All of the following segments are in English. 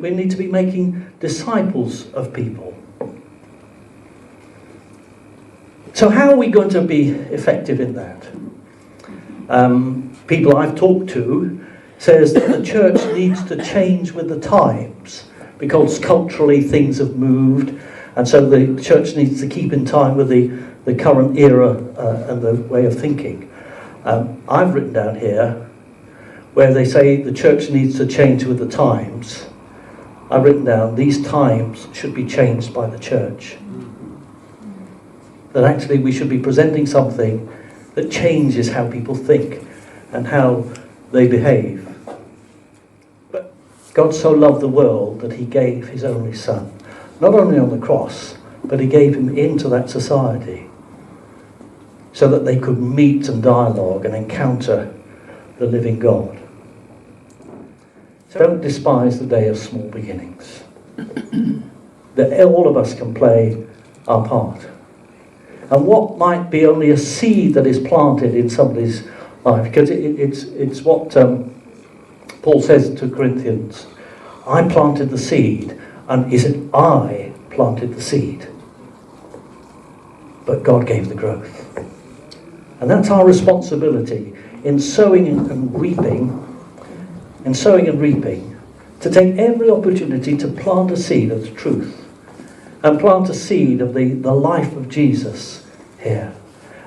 we need to be making disciples of people. So how are we going to be effective in that? People I've talked to says that the church needs to change with the times because culturally things have moved, and so the church needs to keep in time with the current era and the way of thinking. I've written down here where they say the church needs to change with the times. I've written down these times should be changed by the church. That actually we should be presenting something that changes how people think and how they behave. But God so loved the world that he gave his only son, not only on the cross, but he gave him into that society so that they could meet and dialogue and encounter the living God. So don't despise the day of small beginnings. That all of us can play our part. And what might be only a seed that is planted in somebody's life, because it's what Paul says to Corinthians, I planted the seed, and he said, I planted the seed. But God gave the growth. And that's our responsibility in sowing and reaping, to take every opportunity to plant a seed of the truth and plant a seed of the life of Jesus here.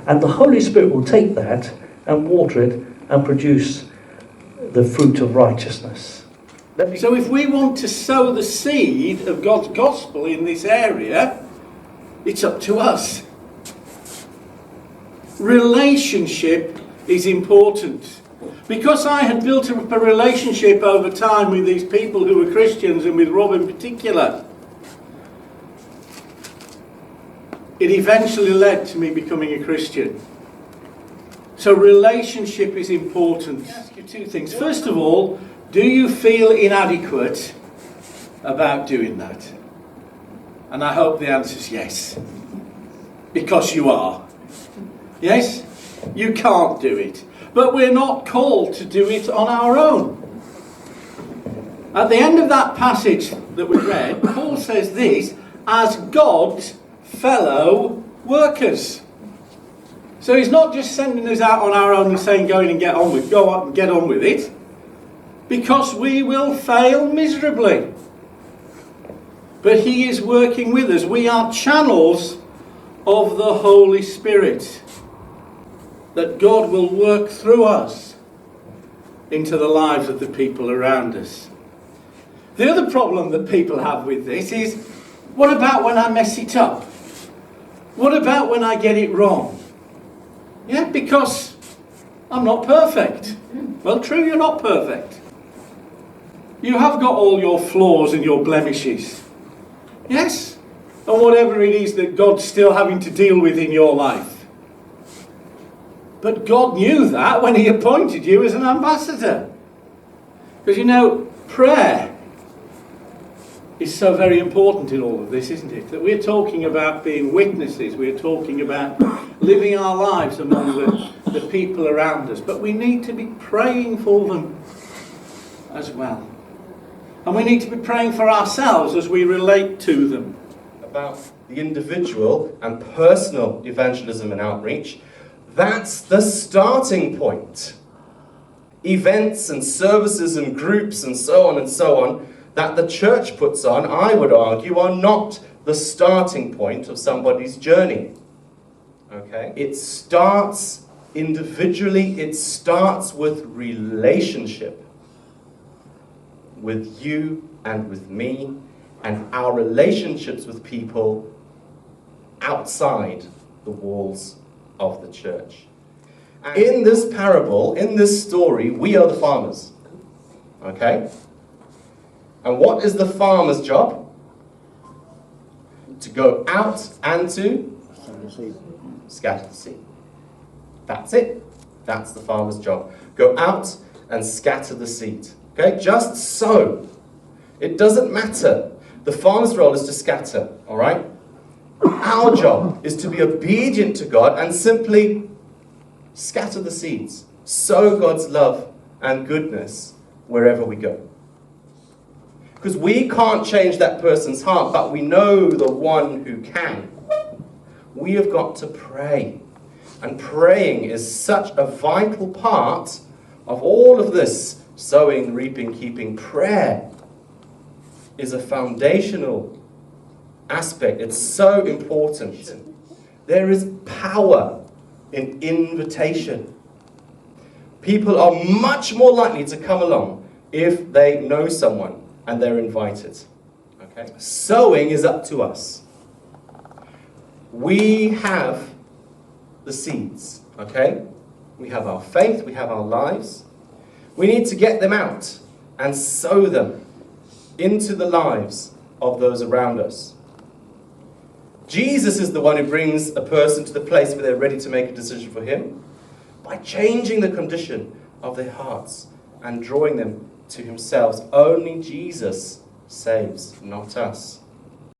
And the Holy Spirit will take that and water it and produce the fruit of righteousness. So if we want to sow the seed of God's gospel in this area, it's up to us. Relationship is important. Because I had built up a relationship over time with these people who were Christians, and with Rob in particular, it eventually led to me becoming a Christian. So relationship is important. I'll ask you two things. First of all, do you feel inadequate about doing that? And I hope the answer is yes. Because you are. Yes? You can't do it. But we're not called to do it on our own. At the end of that passage that we read, Paul says this, as God's fellow workers. So he's not just sending us out on our own and saying go and get on with it, because we will fail miserably. But he is working with us. We are channels of the Holy Spirit, that God will work through us into the lives of the people around us. The other problem that people have with this is, what about when I mess it up? What about when I get it wrong? Yeah, because I'm not perfect. Well, true, you're not perfect. You have got all your flaws and your blemishes. Yes? And whatever it is that God's still having to deal with in your life. But God knew that when he appointed you as an ambassador. Because you know, prayer is so very important in all of this, isn't it? That we're talking about being witnesses, we're talking about living our lives among the people around us. But we need to be praying for them as well. And we need to be praying for ourselves as we relate to them. About the individual and personal evangelism and outreach, that's the starting point. Events and services and groups and so on that the church puts on, I would argue, are not the starting point of somebody's journey. Okay? It starts individually, it starts with relationship. With you and with me, and our relationships with people outside the walls of the church. And in this parable, in this story, we are the farmers. Okay? And what is the farmer's job? To go out and to scatter the seed. That's it. That's the farmer's job. Go out and scatter the seed. Okay? Just so. It doesn't matter. The farmer's role is to scatter. All right? Our job is to be obedient to God and simply scatter the seeds. Sow God's love and goodness wherever we go. Because we can't change that person's heart, but we know the one who can. We have got to pray. And praying is such a vital part of all of this sowing, reaping, keeping. Prayer is a foundational aspect. It's so important. There is power in invitation. People are much more likely to come along if they know someone and they're invited. Okay? Sowing is up to us. We have the seeds. Okay? We have our faith, we have our lives. We need to get them out and sow them into the lives of those around us. Jesus is the one who brings a person to the place where they're ready to make a decision for him by changing the condition of their hearts and drawing them to himself. Only Jesus saves, not us.